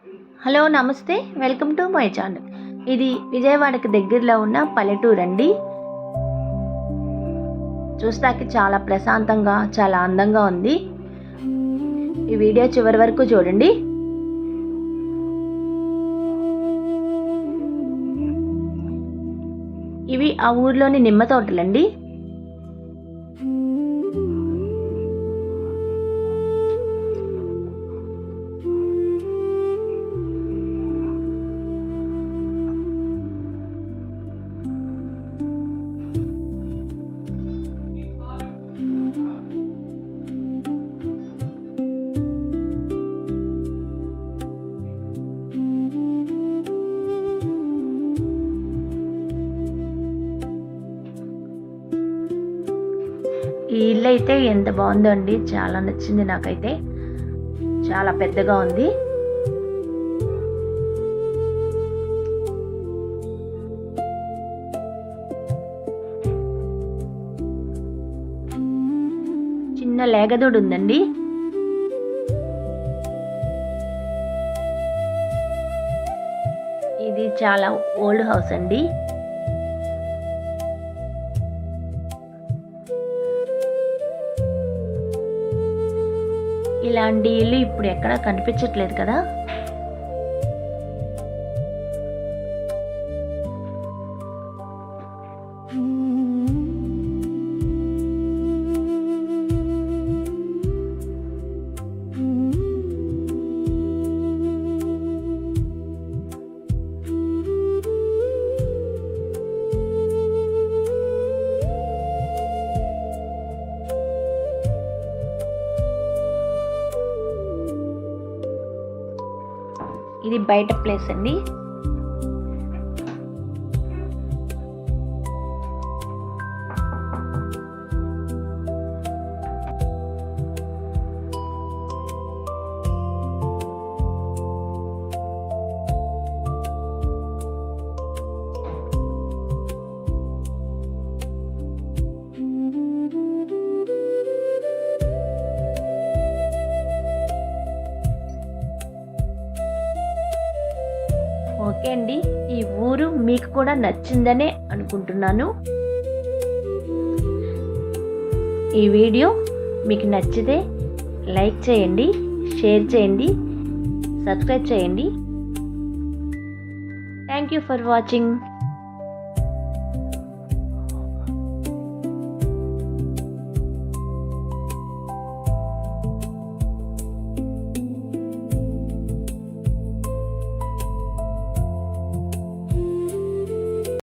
Hello నమస్తే, welcome to my channel. ఇది విజయవాడకి దగ్గరలో ఉన్న పల్లెటూరు అండి. చూస్తాకి చాలా ప్రశాంతంగా చాలా అందంగా ఉంది. ఈ వీడియో చివరి వరకు చూడండి. ఇవి ఆ ఊర్లోని నిమ్మ తోటలండి. ఈ ఇల్లు అయితే ఎంత బాగుందో అండి, చాలా నచ్చింది నాకైతే. చాలా పెద్దగా ఉంది. చిన్న లేగదూడు ఉందండి. ఇది చాలా ఓల్డ్ హౌస్ అండి. ఇలాంటి ఇల్లు ఇప్పుడు ఎక్కడా కనిపించట్లేదు కదా. ఇది బయట ప్లేస్ అండి. ఓకే అండి, ఈ ఊరు మీకు కూడా నచ్చిందనే అనుకుంటున్నాను. ఈ వీడియో మీకు నచ్చితే లైక్ చేయండి, షేర్ చేయండి, సబ్స్క్రైబ్ చేయండి. Thank you for watching.